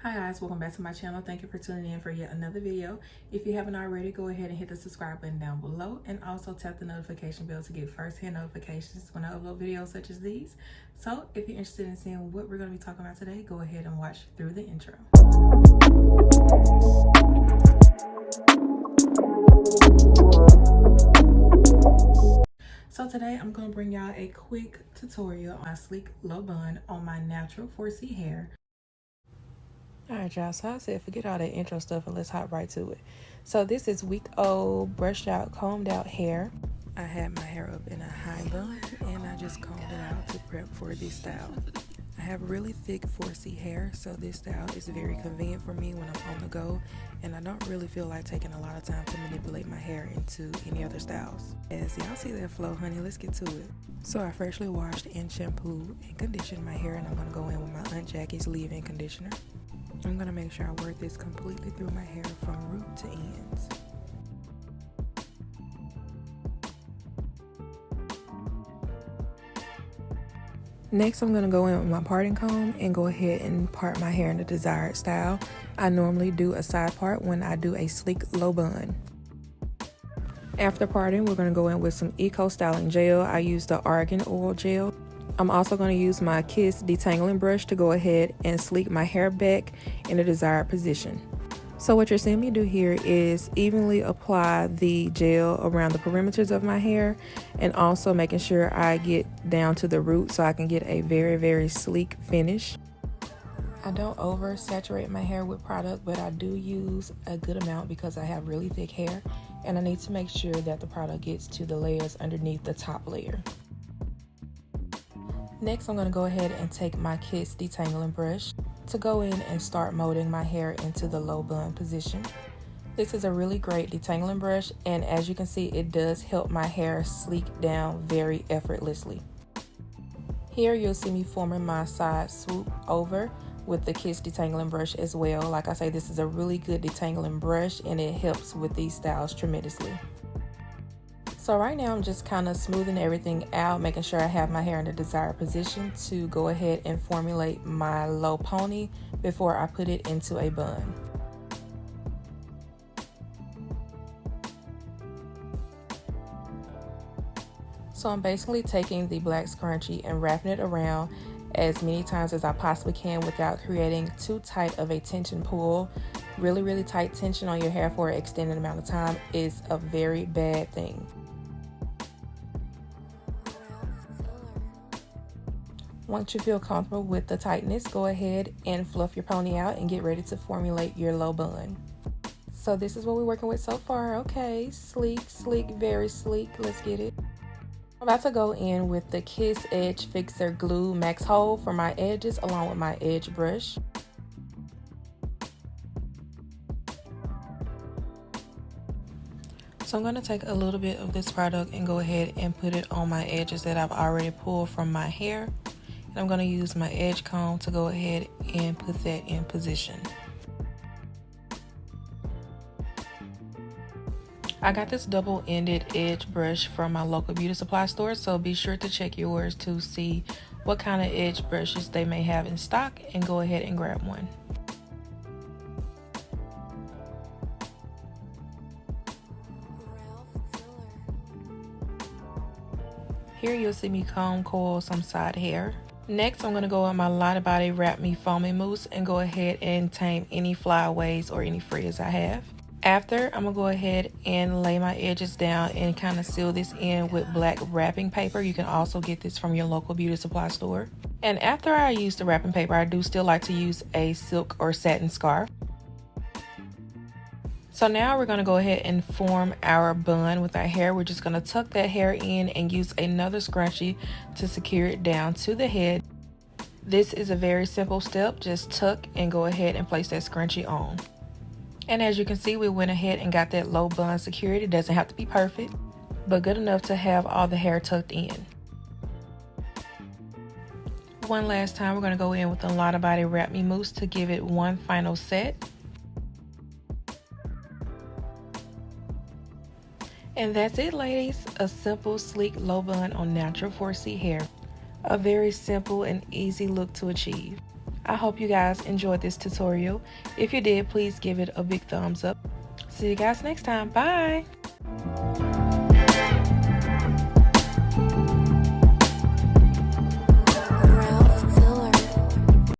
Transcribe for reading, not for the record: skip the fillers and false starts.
Hi guys, welcome back to my channel. Thank you for tuning in for yet another video. If you haven't already, go ahead and hit the subscribe button down below and also tap the notification bell to get first-hand notifications when I upload videos such as these. So if you're interested in seeing what we're going to be talking about today, go ahead and watch through the intro. So today I'm going to bring y'all a quick tutorial on my sleek low bun on my natural 4C hair. Alright y'all, so I said forget all that intro stuff and let's hop right to it. So this is week-old brushed out, combed out hair. I had my hair up in a high bun and I just combed it out to prep for this style. I have really thick 4C hair, so this style is very convenient for me when I'm on the go and I don't really feel like taking a lot of time to manipulate my hair into any other styles. As y'all see that flow, honey, let's get to it. So I freshly washed and shampooed and conditioned my hair and I'm going to go in with my Aunt Jackie's leave-in conditioner. I'm going to make sure I work this completely through my hair from root to ends. Next, I'm going to go in with my parting comb and go ahead and part my hair in the desired style. I normally do a side part when I do a sleek low bun. After parting, we're going to go in with some Eco Styling Gel. I use the Argan Oil Gel. I'm also going to use my Kiss detangling brush to go ahead and sleek my hair back in the desired position. So what you're seeing me do here is evenly apply the gel around the perimeters of my hair and also making sure I get down to the root so I can get a very sleek finish. I don't over saturate my hair with product, but I do use a good amount because I have really thick hair and I need to make sure that the product gets to the layers underneath the top layer. Next, I'm going to go ahead and take my Kiss detangling brush to go in and start molding my hair into the low bun position. This is a really great detangling brush, and as you can see, it does help my hair sleek down very effortlessly. Here you'll see me forming my side swoop over with the Kiss detangling brush as well. Like I say, this is a really good detangling brush and it helps with these styles tremendously. So right now I'm just kind of smoothing everything out, making sure I have my hair in the desired position to go ahead and formulate my low pony before I put it into a bun. So I'm basically taking the black scrunchie and wrapping it around as many times as I possibly can without creating too tight of a tension pull. Really tight tension on your hair for an extended amount of time is a very bad thing. Once you feel comfortable with the tightness, go ahead and fluff your pony out and get ready to formulate your low bun. So this is what we're working with so far. Okay, sleek, very sleek. Let's get it. I'm about to go in with the Kiss Edge Fixer Glue Max Hold for my edges along with my edge brush. So I'm going to take a little bit of this product and go ahead and put it on my edges that I've already pulled from my hair. And I'm going to use my edge comb to go ahead and put that in position. I got this double-ended edge brush from my local beauty supply store, so be sure to check yours to see what kind of edge brushes they may have in stock and go ahead and grab one. Here you'll see me comb coil some side hair. Next, I'm going to go with my Lottie Body Wrap Me Foaming Mousse and go ahead and tame any flyaways or any frizz I have. After, I'm going to go ahead and lay my edges down and kind of seal this in with black wrapping paper. You can also get this from your local beauty supply store. And after I use the wrapping paper, I do still like to use a silk or satin scarf. So now we're going to go ahead and form our bun with our hair. We're just going to tuck that hair in and use another scrunchie to secure it down to the head. This is a very simple step. Just tuck and go ahead and place that scrunchie on. And as you can see, we went ahead and got that low bun secured. It doesn't have to be perfect, but good enough to have all the hair tucked in. One last time, we're going to go in with the Lottie Body Wrap Me Mousse to give it one final set. And that's it, ladies. A simple, sleek low bun on natural 4C hair. A very simple and easy look to achieve. I hope you guys enjoyed this tutorial. If you did, please give it a big thumbs up. See you guys next time. Bye.